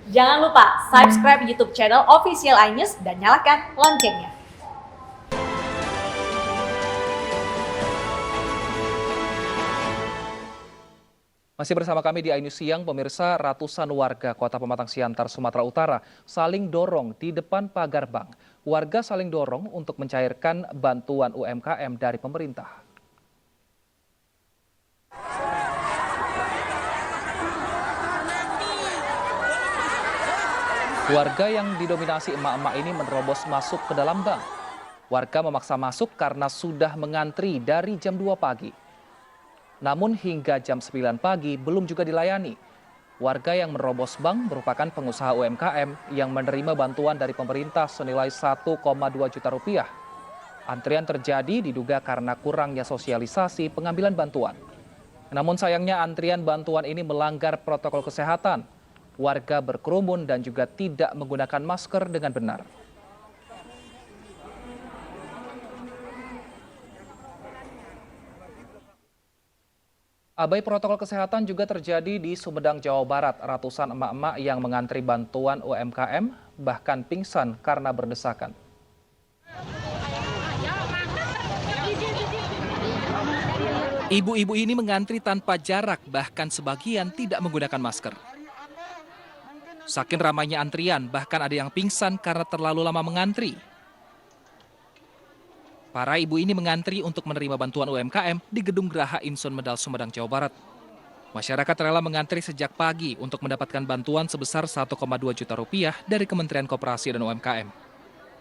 Jangan lupa subscribe YouTube channel Official iNews dan nyalakan loncengnya. Masih bersama kami di iNews Siang, pemirsa, ratusan warga Kota Pematang Siantar, Sumatera Utara saling dorong di depan pagar bank. Warga saling dorong untuk mencairkan bantuan UMKM dari pemerintah. Warga yang didominasi emak-emak ini menerobos masuk ke dalam bank. Warga memaksa masuk karena sudah mengantri dari jam 2 pagi. Namun hingga jam 9 pagi belum juga dilayani. Warga yang menerobos bank merupakan pengusaha UMKM yang menerima bantuan dari pemerintah senilai 1,2 juta rupiah. Antrian terjadi diduga karena kurangnya sosialisasi pengambilan bantuan. Namun sayangnya antrian bantuan ini melanggar protokol kesehatan. Warga berkerumun dan juga tidak menggunakan masker dengan benar. Abai protokol kesehatan juga terjadi di Sumedang, Jawa Barat. Ratusan emak-emak yang mengantri bantuan UMKM bahkan pingsan karena berdesakan. Ibu-ibu ini mengantri tanpa jarak, bahkan sebagian tidak menggunakan masker. Saking ramainya antrian, bahkan ada yang pingsan karena terlalu lama mengantri. Para ibu ini mengantri untuk menerima bantuan UMKM di Gedung Geraha Insun Medal, Sumedang, Jawa Barat. Masyarakat rela mengantri sejak pagi untuk mendapatkan bantuan sebesar 1,2 juta rupiah dari Kementerian Koperasi dan UMKM.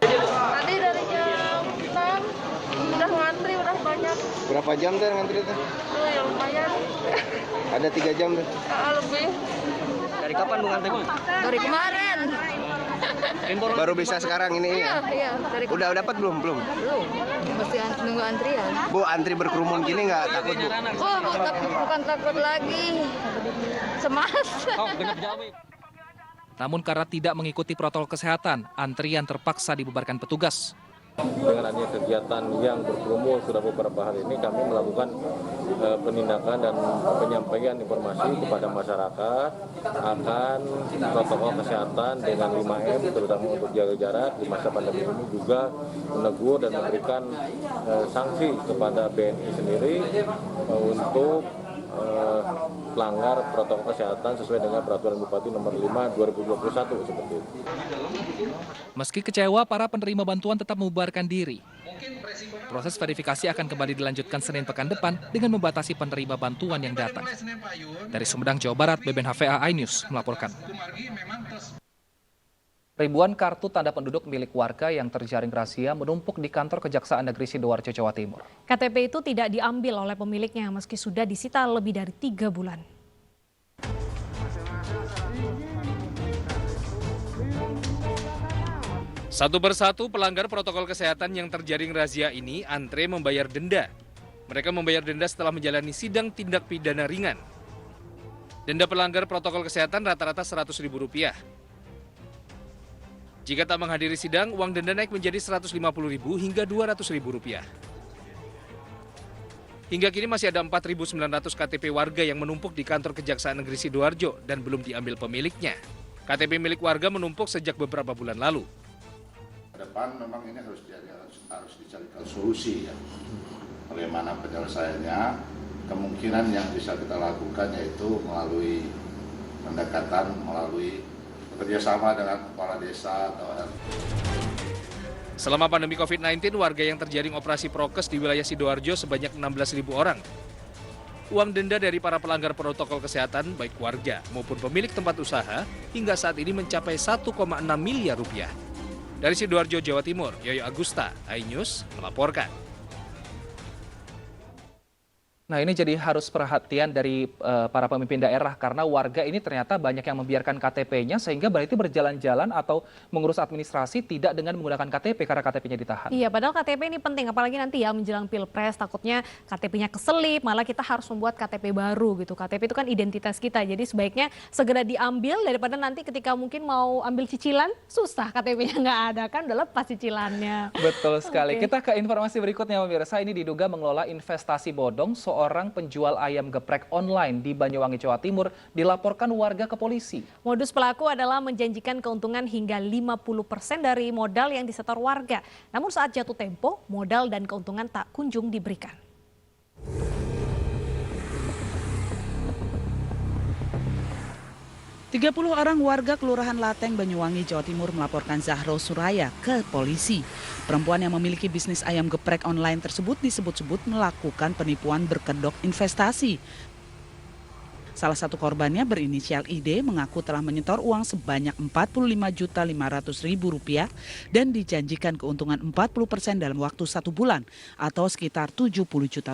Tadi dari jam 6 udah ngantri, udah banyak. Berapa jam tuh ngantri tuh? Tuh ya lumayan. Ada 3 jam tuh. Lebih. Dari kapan Bu ngantri? Dari kemarin. Baru bisa sekarang ini ya? Iya. Dari Udah dapat belum? belum. Masih nunggu antrian. Bu, antri berkerumun gini nggak takut Bu? Oh, bukan takut lagi. Semangat. Namun karena tidak mengikuti protokol kesehatan, antrian terpaksa dibubarkan petugas. Dengan adanya kegiatan yang berkerumun sudah beberapa hari ini, kami melakukan penindakan dan penyampaian informasi kepada masyarakat akan protokol kesehatan dengan 5M, terutama untuk jaga jarak di masa pandemi ini, juga menegur dan memberikan sanksi kepada BNI sendiri untuk pelanggar protokol kesehatan sesuai dengan peraturan Bupati nomor 5 2021 seperti itu. Meski kecewa, para penerima bantuan tetap membubarkan diri. Proses verifikasi akan kembali dilanjutkan Senin pekan depan dengan membatasi penerima bantuan yang datang. Dari Sumedang, Jawa Barat, Beben HVA iNews melaporkan. Ribuan kartu tanda penduduk milik warga yang terjaring razia menumpuk di kantor Kejaksaan Negeri Sidoarjo, Jawa Timur. KTP itu tidak diambil oleh pemiliknya meski sudah disita lebih dari 3 bulan. Satu persatu pelanggar protokol kesehatan yang terjaring razia ini antre membayar denda. Mereka membayar denda setelah menjalani sidang tindak pidana ringan. Denda pelanggar protokol kesehatan rata-rata Rp100.000. Jika tak menghadiri sidang, uang denda naik menjadi Rp150.000 hingga Rp200.000. Hingga kini masih ada 4.900 KTP warga yang menumpuk di kantor Kejaksaan Negeri Sidoarjo dan belum diambil pemiliknya. KTP milik warga menumpuk sejak beberapa bulan lalu. Ke depan memang ini harus dicarikan solusi ya. Bagaimana penyelesaiannya, kemungkinan yang bisa kita lakukan yaitu melalui pendekatan, melalui kerjasama dengan kepala desa atau Selama pandemi COVID-19, warga yang terjaring operasi prokes di wilayah Sidoarjo sebanyak 16.000 orang. Uang denda dari para pelanggar protokol kesehatan, baik warga maupun pemilik tempat usaha, hingga saat ini mencapai 1,6 miliar rupiah. Dari Sidoarjo, Jawa Timur, Yoyo Agusta, iNews melaporkan. Nah, ini jadi harus perhatian dari para pemimpin daerah karena warga ini ternyata banyak yang membiarkan KTP-nya sehingga berarti berjalan-jalan atau mengurus administrasi tidak dengan menggunakan KTP karena KTP-nya ditahan. Iya, padahal KTP ini penting apalagi nanti ya menjelang Pilpres takutnya KTP-nya keselip, malah kita harus membuat KTP baru gitu. KTP itu kan identitas kita. Jadi sebaiknya segera diambil daripada nanti ketika mungkin mau ambil cicilan susah KTP-nya nggak ada kan udah lepas cicilannya. Betul sekali. Oke. Kita ke informasi berikutnya pemirsa, ini diduga mengelola investasi bodong seorang penjual ayam geprek online di Banyuwangi, Jawa Timur dilaporkan warga ke polisi. Modus pelaku adalah menjanjikan keuntungan hingga 50% dari modal yang disetor warga. Namun saat jatuh tempo, modal dan keuntungan tak kunjung diberikan. Tiga 30 orang warga Kelurahan Lateng, Banyuwangi, Jawa Timur melaporkan Zahro Suraya ke polisi. Perempuan yang memiliki bisnis ayam geprek online tersebut disebut-sebut melakukan penipuan berkedok investasi. Salah satu korbannya berinisial ID mengaku telah menyetor uang sebanyak Rp45.500.000 dan dijanjikan keuntungan 40% dalam waktu 1 bulan atau sekitar Rp70 juta.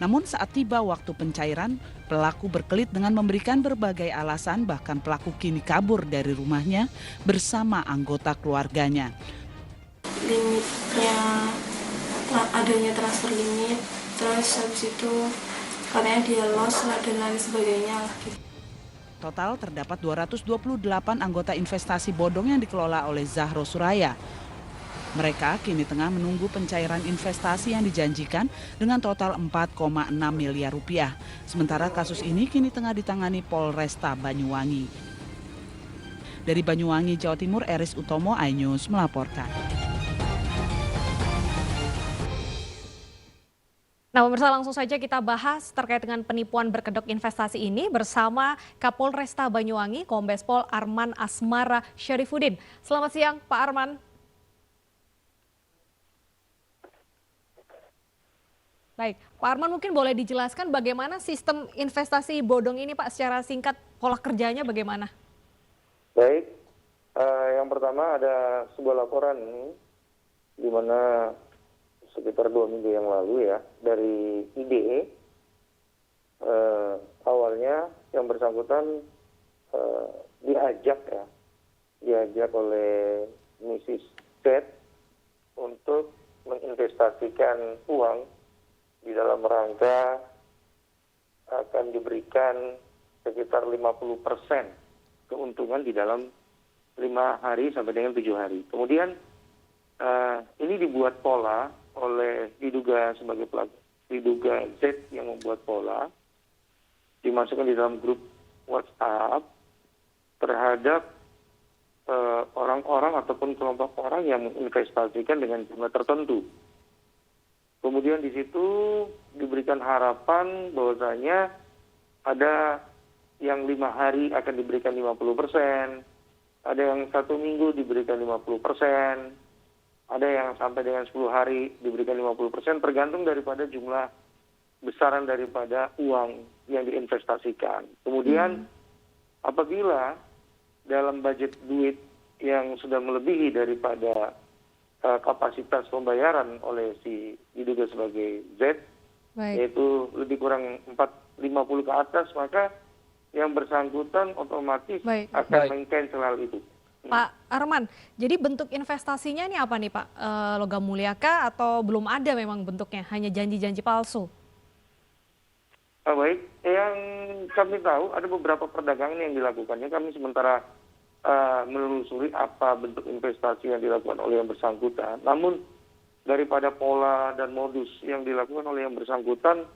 Namun saat tiba waktu pencairan, pelaku berkelit dengan memberikan berbagai alasan, bahkan pelaku kini kabur dari rumahnya bersama anggota keluarganya. Limitnya, adanya transfer limit, terus habis itu katanya dia loss dan lain sebagainya. Total terdapat 228 anggota investasi bodong yang dikelola oleh Zahro Suraya. Mereka kini tengah menunggu pencairan investasi yang dijanjikan dengan total 4,6 miliar rupiah. Sementara kasus ini kini tengah ditangani Polresta Banyuwangi. Dari Banyuwangi, Jawa Timur, Eris Utomo, iNews melaporkan. Nah, pemirsa, langsung saja kita bahas terkait dengan penipuan berkedok investasi ini bersama Kapolresta Banyuwangi, Kombes Pol Arman Asmara Syarifuddin. Selamat siang, Pak Arman. Baik, Pak Arman mungkin boleh dijelaskan bagaimana sistem investasi bodong ini, Pak, secara singkat pola kerjanya bagaimana? Baik, yang pertama ada sebuah laporan di mana sekitar 2 minggu yang lalu ya dari IDE. Awalnya yang bersangkutan diajak oleh Mrs. Z untuk menginvestasikan uang di dalam rangka akan diberikan sekitar 50% keuntungan di dalam 5 hari sampai dengan 7 hari. Kemudian ini dibuat pola oleh diduga sebagai pelaku, diduga Z yang membuat pola, dimasukkan di dalam grup WhatsApp terhadap orang-orang ataupun kelompok orang yang menginvestasikan dengan jumlah tertentu. Kemudian di situ diberikan harapan bahwasanya ada yang 5 hari akan diberikan 50%, ada yang 1 minggu diberikan 50%, ada yang sampai dengan 10 hari diberikan 50%, tergantung daripada jumlah besaran daripada uang yang diinvestasikan. Kemudian apabila dalam budget duit yang sudah melebihi daripada kapasitas pembayaran oleh si diduga sebagai Z, yaitu lebih kurang 50 ke atas, maka yang bersangkutan otomatis akan meng-cancel hal itu. Pak Arman, jadi bentuk investasinya ini apa nih, Pak? Logam mulia kah atau belum ada memang bentuknya, hanya janji-janji palsu? Baik, yang kami tahu ada beberapa perdagangan yang dilakukannya. Kami sementara menelusuri apa bentuk investasi yang dilakukan oleh yang bersangkutan. Namun daripada pola dan modus yang dilakukan oleh yang bersangkutan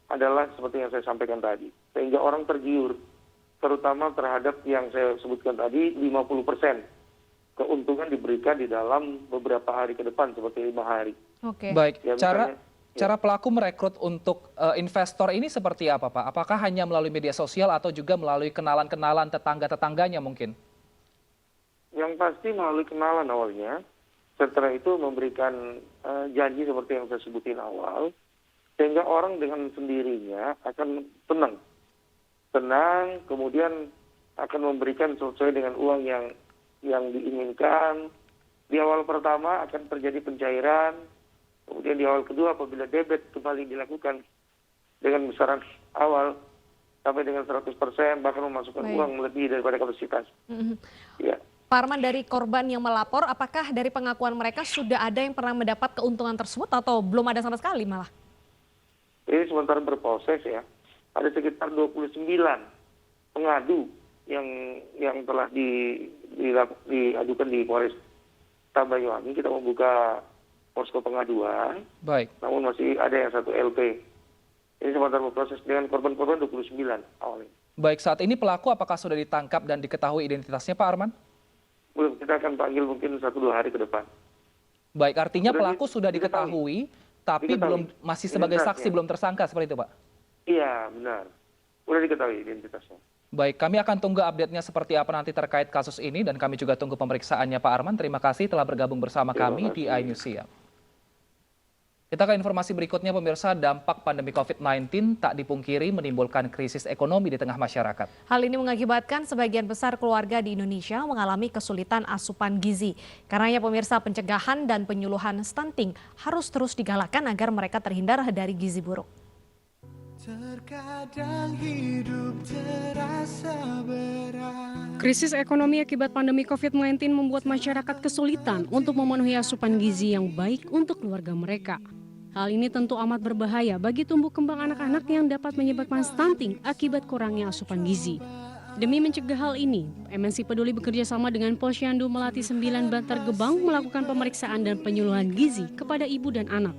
adalah seperti yang saya sampaikan tadi. Sehingga orang tergiur, terutama terhadap yang saya sebutkan tadi, 50% keuntungan diberikan di dalam beberapa hari ke depan, seperti 5 hari. Oke. Baik, ya, cara pelaku merekrut untuk investor ini seperti apa, Pak? Apakah hanya melalui media sosial atau juga melalui kenalan-kenalan tetangga-tetangganya mungkin? Yang pasti melalui kenalan awalnya, setelah itu memberikan janji seperti yang saya sebutin awal, sehingga orang dengan sendirinya akan tenang, kemudian akan memberikan sesuai dengan uang yang diinginkan. Di awal pertama akan terjadi pencairan, kemudian di awal kedua apabila debit kembali dilakukan dengan besaran awal sampai dengan 100%, bahkan memasukkan uang melebihi daripada kapasitas. Ya. Pak Arman, dari korban yang melapor, apakah dari pengakuan mereka sudah ada yang pernah mendapat keuntungan tersebut atau belum ada sama sekali malah? Ini sementara berproses ya. Ada sekitar 29 pengadu yang telah diadukan di Polres Banyuwangi. Kita membuka posko pengaduan, Baik. namun masih ada yang 1 LP. Ini sementara berproses dengan korban-korban 29 awalnya. Baik, saat ini pelaku apakah sudah ditangkap dan diketahui identitasnya, Pak Arman? Belum, kita akan panggil mungkin 1-2 hari ke depan. Baik, artinya Sudah pelaku sudah diketahui, tapi belum masih sebagai saksi, belum tersangka, seperti itu, Pak? Iya, benar. Sudah diketahui identitasnya. Baik, kami akan tunggu update-nya seperti apa nanti terkait kasus ini, dan kami juga tunggu pemeriksaannya, Pak Arman. Terima kasih telah bergabung bersama kami di iNews Siang. Kita ke informasi berikutnya, pemirsa. Dampak pandemi COVID-19 tak dipungkiri menimbulkan krisis ekonomi di tengah masyarakat. Hal ini mengakibatkan sebagian besar keluarga di Indonesia mengalami kesulitan asupan gizi. Karenanya pemirsa, pencegahan dan penyuluhan stunting harus terus digalakkan agar mereka terhindar dari gizi buruk. Terkadang hidup terasa berat. Krisis ekonomi akibat pandemi COVID-19 membuat masyarakat kesulitan untuk memenuhi asupan gizi yang baik untuk keluarga mereka. Hal ini tentu amat berbahaya bagi tumbuh kembang anak-anak yang dapat menyebabkan stunting akibat kurangnya asupan gizi. Demi mencegah hal ini, MNC Peduli bekerja sama dengan Posyandu Melati 9 Bantar Gebang melakukan pemeriksaan dan penyuluhan gizi kepada ibu dan anak.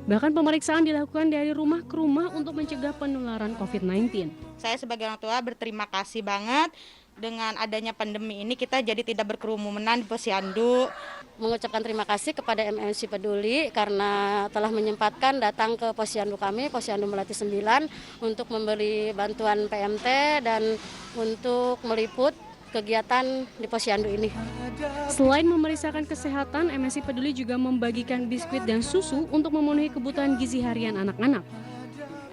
Bahkan pemeriksaan dilakukan dari rumah ke rumah untuk mencegah penularan COVID-19. Saya sebagai orang tua berterima kasih banget dengan adanya pandemi ini, kita jadi tidak berkerumunan di Posyandu. Mengucapkan terima kasih kepada MNC Peduli karena telah menyempatkan datang ke Posyandu kami, Posyandu Melati 9, untuk memberi bantuan PMT dan untuk meliput kegiatan di Posyandu ini. Selain memeriksakan kesehatan, MNC Peduli juga membagikan biskuit dan susu untuk memenuhi kebutuhan gizi harian anak-anak.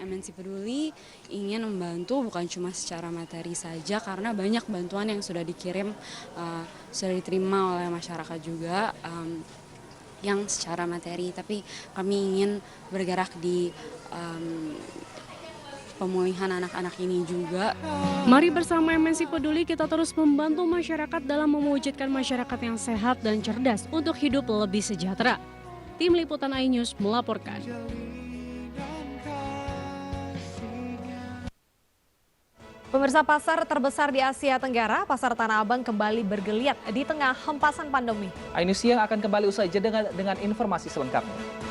MNC Peduli ingin membantu bukan cuma secara materi saja, karena banyak bantuan yang sudah dikirim, sudah diterima oleh masyarakat juga yang secara materi, tapi kami ingin bergerak di pemulihan anak-anak ini juga. Mari bersama MNC Peduli kita terus membantu masyarakat dalam mewujudkan masyarakat yang sehat dan cerdas untuk hidup lebih sejahtera. Tim Liputan iNews melaporkan. Pemirsa, pasar terbesar di Asia Tenggara, Pasar Tanah Abang kembali bergeliat di tengah hempasan pandemi. iNews Siang akan kembali usai jeda dengan informasi selengkapnya.